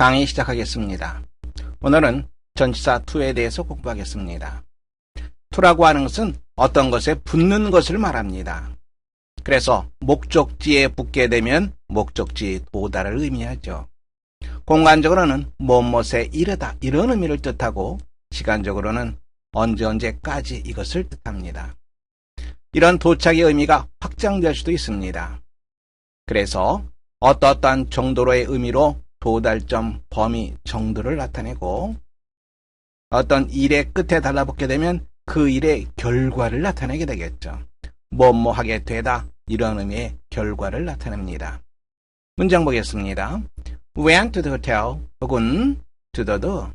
강의 시작하겠습니다. 오늘은 전치사 to에 대해서 공부하겠습니다. to라고 하는 것은 어떤 것에 붙는 것을 말합니다. 그래서 목적지에 붙게 되면 목적지 도달을 의미하죠. 공간적으로는 무엇에 이르다 이런 의미를 뜻하고 시간적으로는 언제까지 이것을 뜻합니다. 이런 도착의 의미가 확장될 수도 있습니다. 그래서 어떠한 정도로의 의미로 도달점, 범위, 정도를 나타내고 어떤 일의 끝에 달라붙게 되면 그 일의 결과를 나타내게 되겠죠. 뭐뭐 하게 되다 이런 의미의 결과를 나타냅니다. 문장 보겠습니다. Went to the hotel 혹은 to the door.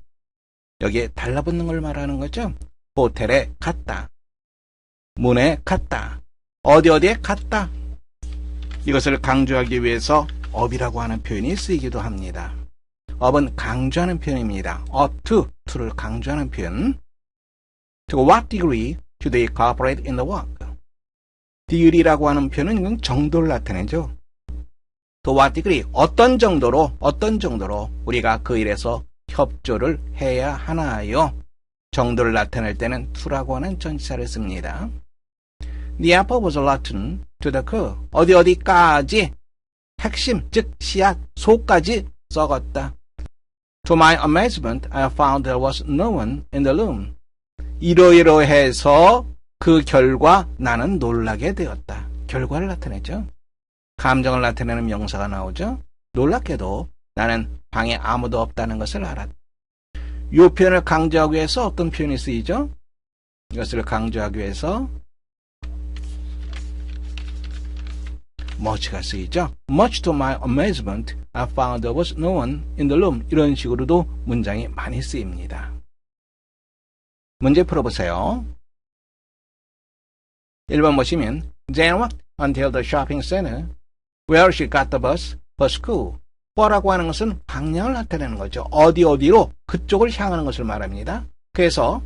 여기에 달라붙는 걸 말하는 거죠. 호텔에 갔다. 문에 갔다. 어디에 갔다. 이것을 강조하기 위해서 up이라고 하는 표현이 쓰이기도 합니다. up은 강조하는 표현입니다. up to를 강조하는 표현. To what degree do they cooperate in the work? degree라고 하는 표현은 이건 정도를 나타내죠. To what degree, 어떤 정도로 우리가 그 일에서 협조를 해야 하나요? 정도를 나타낼 때는 to라고 하는 전치사를 씁니다. The apple was rotten to the core. 어디까지 핵심, 즉 씨앗, 속까지 썩었다. To my amazement, I found there was no one in the room. 이러이러해서 그 결과 나는 놀라게 되었다. 결과를 나타내죠. 감정을 나타내는 명사가 나오죠. 놀랍게도 나는 방에 아무도 없다는 것을 알았다. 이 표현을 강조하기 위해서 어떤 표현이 쓰이죠? 이것을 강조하기 위해서 much가 쓰이죠. Much to my amazement, I found there was no one in the room. 이런 식으로도 문장이 많이 쓰입니다. 문제 풀어보세요. 1번 보시면 Jane walked until the shopping center where she got the bus for school. for라고 하는 것은 방향을 나타내는 거죠. 어디로 그쪽을 향하는 것을 말합니다. 그래서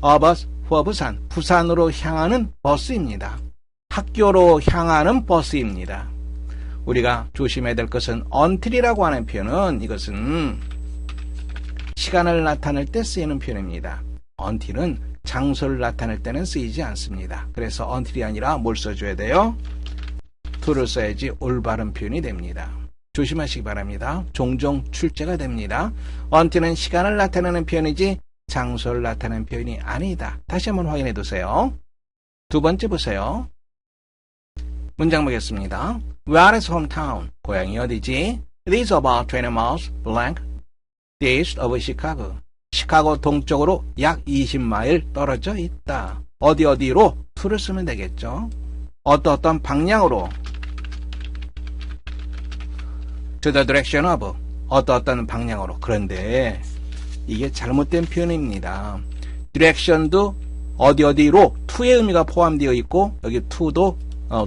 a bus for 부산, 부산으로 향하는 버스입니다. 학교로 향하는 버스입니다. 우리가 조심해야 될 것은 until이라고 하는 표현은 이것은 시간을 나타낼 때 쓰이는 표현입니다. until은 장소를 나타낼 때는 쓰이지 않습니다. 그래서 until이 아니라 뭘 써줘야 돼요? to를 써야지 올바른 표현이 됩니다. 조심하시기 바랍니다. 종종 출제가 됩니다. until은 시간을 나타내는 표현이지 장소를 나타내는 표현이 아니다. 다시 한번 확인해 두세요. 두 번째 보세요. 문장 보겠습니다. Where is hometown? 고향이 어디지? It is about 20 miles blank east of Chicago. 시카고 동쪽으로 약 20마일 떨어져 있다. 어디로? to를 쓰면 되겠죠. 어떤 방향으로? To the direction of. 어떤 방향으로. 그런데 이게 잘못된 표현입니다. 디렉션도 어디로 to의 의미가 포함되어 있고 여기 to도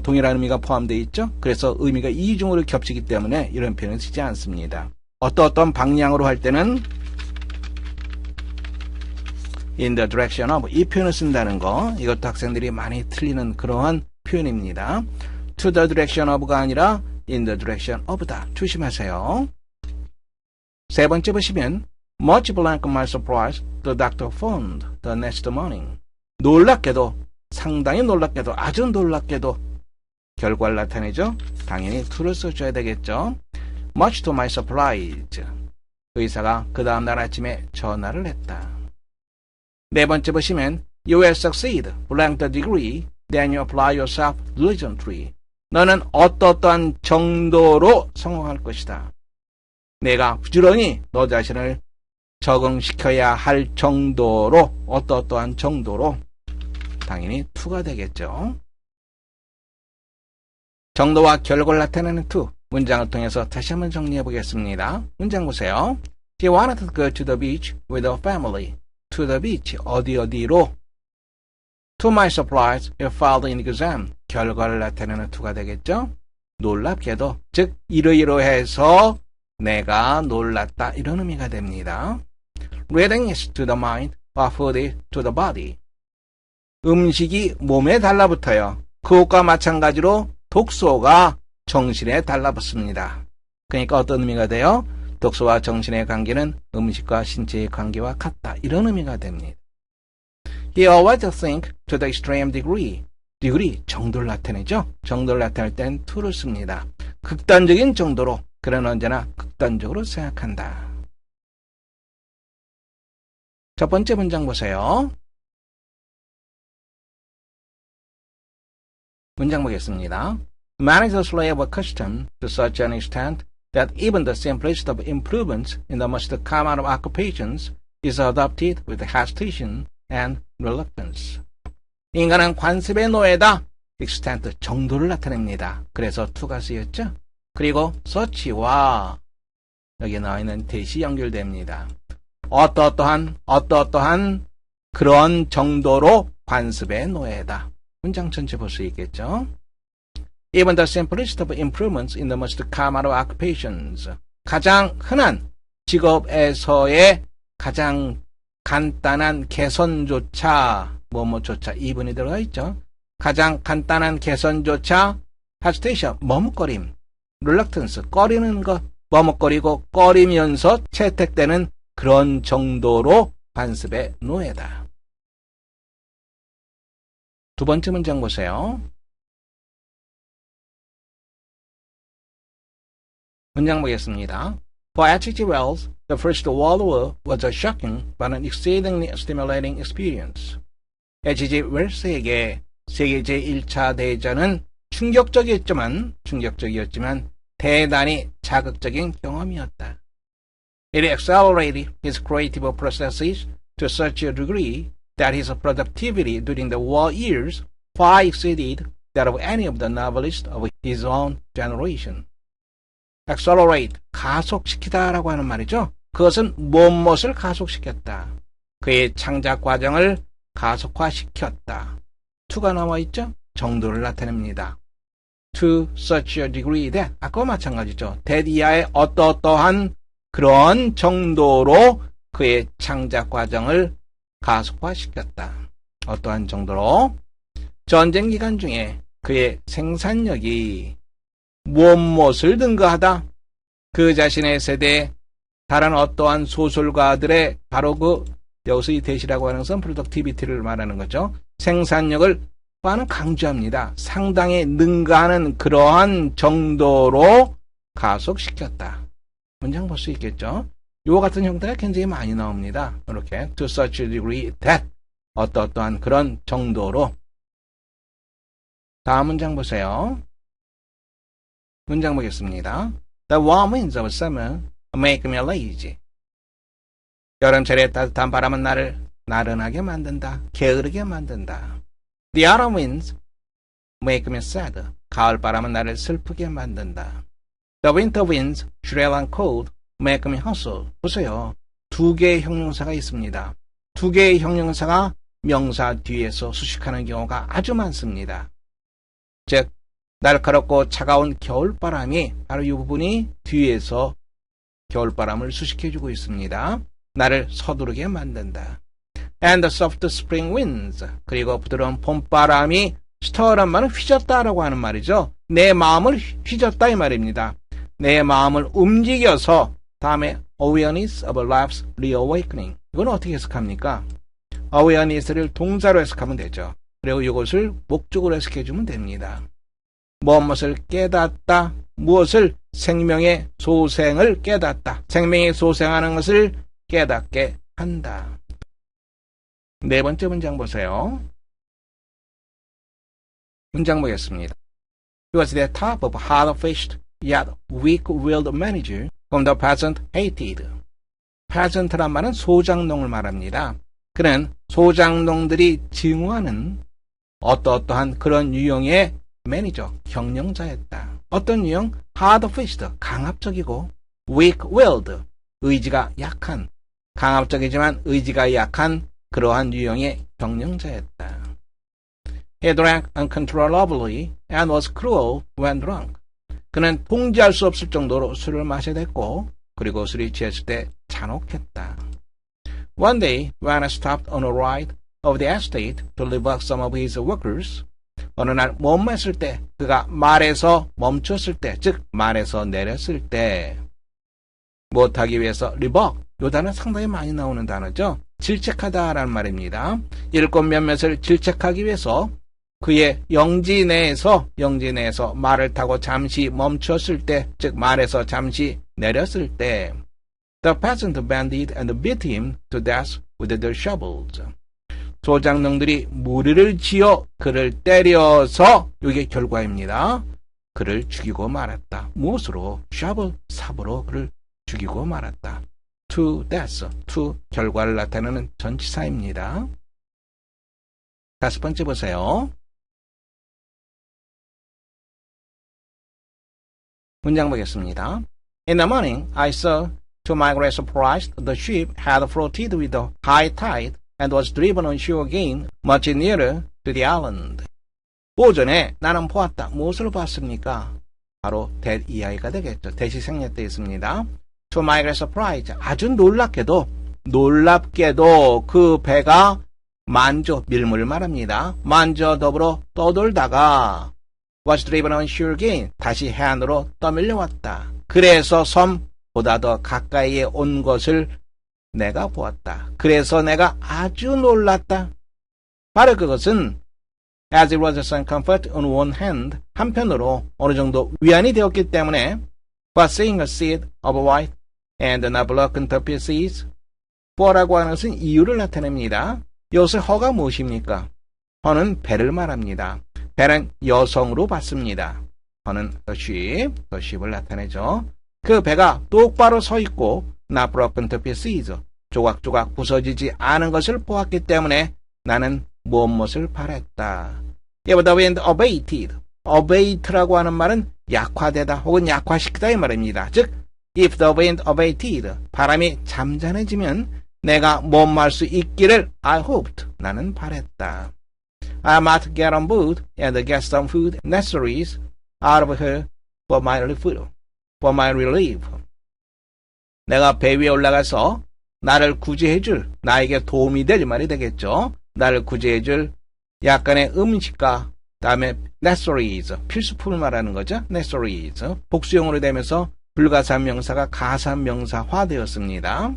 동일한 의미가 포함되어 있죠. 그래서 의미가 이중으로 겹치기 때문에 이런 표현을 쓰지 않습니다. 어떤 방향으로 할 때는 in the direction of 이 표현을 쓴다는 거 이것도 학생들이 많이 틀리는 그러한 표현입니다. to the direction of가 아니라 in the direction of다. 조심하세요. 세 번째 보시면 Much blank my surprise, the doctor phoned the next morning. 놀랍게도, 상당히 놀랍게도, 아주 놀랍게도 결과를 나타내죠. 당연히 to를 써줘야 되겠죠. Much to my surprise. 의사가 그 다음날 아침에 전화를 했다. 네 번째 보시면 You will succeed, blank the degree, then you apply yourself diligently. 너는 어떠한 정도로 성공할 것이다. 내가 부지런히 너 자신을 적응시켜야 할 정도로 어떠한 정도로 당연히 to가 되겠죠. 정도와 결과를 나타내는 to 문장을 통해서 다시 한번 정리해 보겠습니다. 문장 보세요. She wanted to go to the beach with her family. To the beach 어디로? To my surprise, it failed in exam. 결과를 나타내는 to가 되겠죠. 놀랍게도 즉 이러이러해서 내가 놀랐다 이런 의미가 됩니다. Reading is to the mind, while food is to the body. 음식이 몸에 달라붙어요. 그것과 마찬가지로 독소가 정신에 달라붙습니다. 그러니까 어떤 의미가 돼요? 독서와 정신의 관계는 음식과 신체의 관계와 같다. 이런 의미가 됩니다. He always think to the extreme degree. degree, 정도를 나타내죠. 정도를 나타낼 땐 to를 씁니다. 극단적인 정도로, 그는 언제나 극단적으로 생각한다. 첫 번째 문장 보세요. 문장 보겠습니다. Man is a slave of custom to such an extent that even the simplest of improvements in the most common of occupations is adopted with hesitation and reluctance. 인간은 관습의 노예다. extent, 정도를 나타냅니다. 그래서 to가 쓰였죠. 그리고 such와 여기 나와 있는 대시 연결됩니다. 어떠어떠한 그런 정도로 관습의 노예다. 문장 전체 볼 수 있겠죠. Even the simplest of improvements in the most common of occupations. 가장 흔한 직업에서의 가장 간단한 개선조차 뭐뭐조차 이분이 들어가 있죠. 가장 간단한 개선조차 hesitation, 머뭇거림, reluctance, 꺼리는 것, 머뭇거리고 꺼리면서 채택되는 그런 정도로 관습의 노예다. 두 번째 문장 보세요. 문장 보겠습니다. For H.G. Wells, the First World War was a shocking but an exceedingly stimulating experience. H.G. 웰스에게 세계 제1차 대전은 충격적이었지만 대단히 자극적인 경험이었다. It accelerated his creative processes to such a degree that his productivity during the war years far exceeded that of any of the novelists of his own generation. accelerate, 가속시키다라고 하는 말이죠. 그것은 무엇을 가속시켰다. 그의 창작 과정을 가속화시켰다. to가 나와 있죠. 정도를 나타냅니다. to such a degree that, 아까와 마찬가지죠. that 이하의 어떠한 그런 정도로 그의 창작 과정을 가속화시켰다. 어떠한 정도로? 전쟁 기간 중에 그의 생산력이 무엇을 능가하다? 그 자신의 세대에 다른 어떠한 소설가들의 바로 그 여기서 이 대시라고 하는 것은 productivity를 말하는 거죠. 생산력을 많이 강조합니다. 상당히 능가하는 그러한 정도로 가속시켰다. 문장 볼 수 있겠죠? 이와 같은 형태가 굉장히 많이 나옵니다. 이렇게 to such a degree that 어떠한 그런 정도로. 다음 문장 보세요. 문장 보겠습니다. The warm winds of summer make me lazy. 여름철의 따뜻한 바람은 나를 나른하게 만든다. 게으르게 만든다. The autumn winds make me sad. 가을 바람은 나를 슬프게 만든다. The winter winds, shrill and cold, make me hustle. 보세요. 두 개의 형용사가 있습니다. 두 개의 형용사가 명사 뒤에서 수식하는 경우가 아주 많습니다. 즉, 날카롭고 차가운 겨울바람이 바로 이 부분이 뒤에서 겨울바람을 수식해주고 있습니다. 나를 서두르게 만든다. And the soft spring winds. 그리고 부드러운 봄바람이 stir란 말은 휘젓다라고 하는 말이죠. 내 마음을 휘젓다 이 말입니다. 내 마음을 움직여서 다음에 awareness of life's reawakening. 이건 어떻게 해석합니까? awareness를 동사로 해석하면 되죠. 그리고 이것을 목적으로 해석해주면 됩니다. 무엇을 깨닫다, 무엇을 생명의 소생을 깨닫다, 생명의 소생하는 것을 깨닫게 한다. 네 번째 문장 보세요. 문장 보겠습니다. He was the top of hard-faced yet weak-willed manager whom the peasant hated. peasant란 말은 소장농을 말합니다. 그는 소장농들이 증오하는 어떠한 그런 유형의 매니저, 경영자였다. 어떤 유형? hard-faced, 강압적이고 weak-willed, 의지가 약한, 강압적이지만 의지가 약한 그러한 유형의 경영자였다. He drank uncontrollably and was cruel when drunk. 그는 통제할 수 없을 정도로 술을 마셔댔고 그리고 술이 취했을 때 잔혹했다. One day, when I stopped on a ride of the estate to live off some of his workers, 어느 날 뭐했을 때, 그가 말에서 멈췄을 때, 즉 말에서 내렸을 때 못하기 위해서 revoke, 이 단어 상당히 많이 나오는 단어죠. 질책하다라는 말입니다. 일곱 몇몇을 질책하기 위해서 그의 영지 내에서 말을 타고 잠시 멈췄을 때, 즉 말에서 잠시 내렸을 때 The peasant banded and beat him to death with their shovels. 소장농들이 무리를 지어 그를 때려서, 이게 결과입니다. 그를 죽이고 말았다. 무엇으로? shovel, 삽으로 그를 죽이고 말았다. to death, to 결과를 나타내는 전치사입니다. 다섯 번째 보세요. 문장 보겠습니다. In the morning, I saw, to my great surprise, the ship had floated with the high tide and was driven on shore again, much nearer to the island. 오전에 나는 보았다. 무엇을 봤습니까? 바로 that EI가 되겠죠. 대시 생략되어 있습니다. To my great surprise, 아주 놀랍게도 그 배가 밀물을 말합니다. 더불어 떠돌다가 was driven on shore again, 다시 해안으로 떠밀려왔다. 그래서 섬보다 더 가까이에 온 것을 내가 보았다. 그래서 내가 아주 놀랐다. 바로 그것은 as it was some comfort on one hand, 한편으로 어느 정도 위안이 되었기 때문에 but seeing a seed of white and not broken to pieces, for라고 하는 것은 이유를 나타냅니다. 여기서 허가 무엇입니까? 허는 배를 말합니다. 배는 여성으로 봤습니다. 허는 the ship을 나타내죠. 그 배가 똑바로 서 있고 not broken to pieces, 조각조각 부서지지 않은 것을 보았기 때문에 나는 무엇을 바랬다. If the wind abated, abate라고 하는 말은 약화되다 혹은 약화시키다 이 말입니다. 즉, if the wind abated, 바람이 잠잠해지면 내가 몸할 수 있기를 I hoped, 나는 바랬다. I might get on board and get some food necessaries out of her for my relief. 내가 배 위에 올라가서 나를 구제해줄, 나에게 도움이 될 말이 되겠죠. 나를 구제해줄 약간의 음식과 다음에 necessaries, 필수품을 말하는 거죠. necessaries, 복수형으로 되면서 불가사명사가 가사명사화 되었습니다.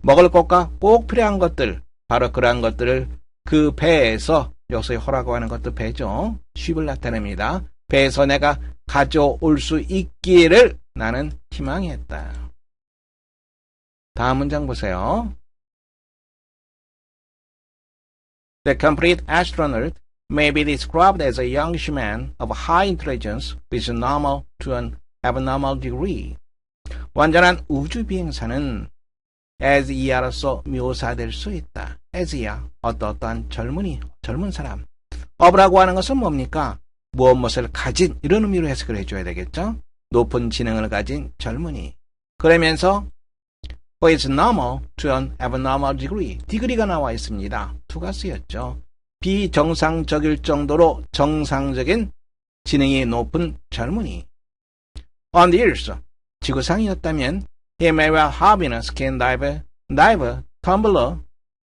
먹을 것과 꼭 필요한 것들, 바로 그러한 것들을 그 배에서, 여기서 허라고 하는 것도 배죠. 쉽을 나타냅니다. 배에서 내가 가져올 수 있기를 나는 희망했다. 다음 문장 보세요. The complete astronaut may be described as a youngish man of high intelligence with normal to an abnormal degree. 완전한 우주 비행사는 as 이하로서 묘사될 수 있다. as야 어떠한 젊은 사람. of라고 하는 것은 뭡니까? 무엇을 가진, 이런 의미로 해석을 해줘야 되겠죠. 높은 지능을 가진 젊은이. 그러면서 for its normal to an abnormal degree, degree가 나와 있습니다. to가 쓰였죠. 비정상적일 정도로 정상적인 지능이 높은 젊은이. On the earth, 지구상이었다면 he may well have been a skin diver, tumbler,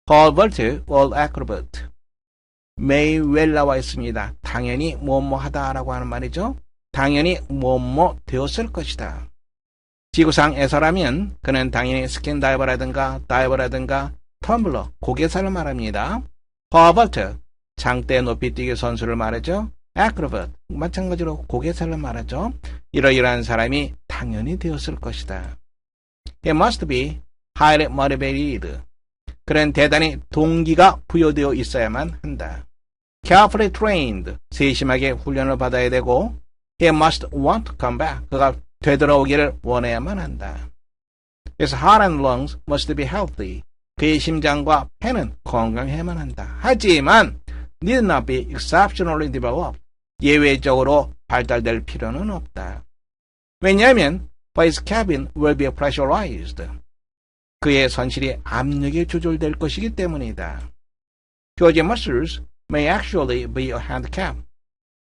pole vaulter, or acrobat. may well 나와 있습니다. 당연히 뭐뭐하다라고 하는 말이죠. 당연히 뭐뭐 되었을 것이다. 지구상에서라면 그는 당연히 스킨 다이버라든가 텀블러, 고개살을 말합니다. 퍼버트, 장대 높이뛰기 선수를 말하죠. acrobat, 마찬가지로 고개살을 말하죠. 이러이러한 사람이 당연히 되었을 것이다. He must be highly motivated. 그는 대단히 동기가 부여되어 있어야만 한다. Carefully trained, 세심하게 훈련을 받아야 되고 He must want to come back. 그가 되돌아오기를 원해야만 한다. His heart and lungs must be healthy. 그의 심장과 폐는 건강해야만 한다. 하지만 need not be exceptionally developed. 예외적으로 발달될 필요는 없다. 왜냐하면 but his cabin will be pressurized. 그의 선실이 압력에 조절될 것이기 때문이다. Huge muscles may actually be a handicap.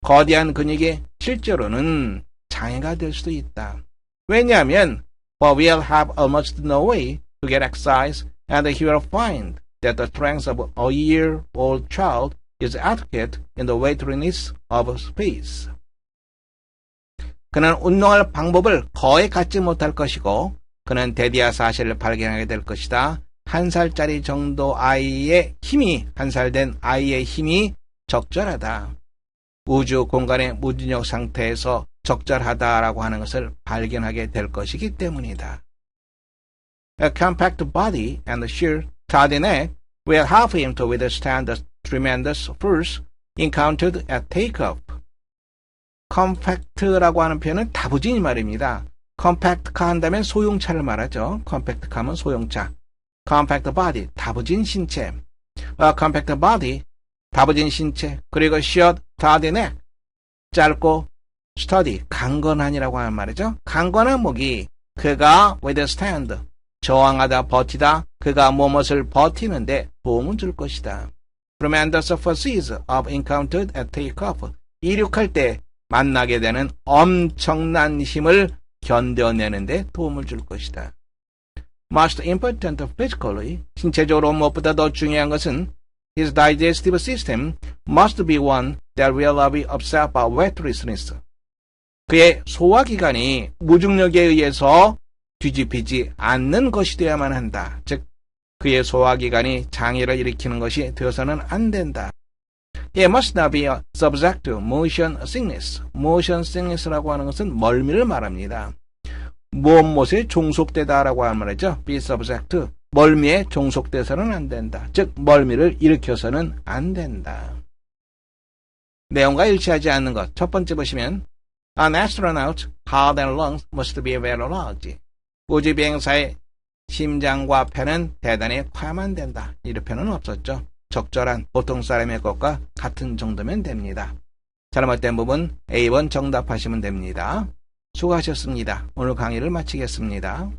거대한 근육이 실제로는 장애가 될 수도 있다. 왜냐하면 but we'll have almost no way to get exercise and he will find that the strength of a year-old child is adequate in the weightlessness of space. 그는 운동할 방법을 거의 갖지 못할 것이고 그는 대디아 사실을 발견하게 될 것이다. 1살짜리 정도 아이의 힘이 1살 된 아이의 힘이 적절하다. 우주 공간의 무중력 상태에서 적절하다라고 하는 것을 발견하게 될 것이기 때문이다. A compact body and sheer toddy neck will help him to withstand the tremendous force encountered at takeoff. compact라고 하는 표현은 다부진이 말입니다. compact카 한다면 소형차를 말하죠. compact카면 소형차. compact body, 다부진 신체. A compact body, 다부진 신체. 그리고 short, toddy neck, 짧고 sturdy, 강건한이라고 하는 말이죠. 강건한 목이 그가 withstand, 저항하다, 버티다, 그가 무엇을 버티는데 도움을 줄 것이다. Tremendous forces of encountered at takeoff, 이륙할 때 만나게 되는 엄청난 힘을 견뎌내는데 도움을 줄 것이다. Most important physically, 신체적으로 무엇보다 더 중요한 것은 his digestive system must be one that will be upset by weightlessness. 그의 소화기관이 무중력에 의해서 뒤집히지 않는 것이 되어야만 한다. 즉, 그의 소화기관이 장애를 일으키는 것이 되어서는 안 된다. It must not be subject to motion sickness. motion sickness라고 하는 것은 멀미를 말합니다. 무엇에 종속되다라고 하는 말이죠. be subject to. 멀미에 종속돼서는 안 된다. 즉, 멀미를 일으켜서는 안 된다. 내용과 일치하지 않는 것. 첫 번째 보시면 An astronaut's heart and lungs must be very large. 우주비행사의 심장과 폐는 대단히 커야만 된다. 이런 표현은 없었죠. 적절한 보통 사람의 것과 같은 정도면 됩니다. 잘못된 부분 A번 정답하시면 됩니다. 수고하셨습니다. 오늘 강의를 마치겠습니다.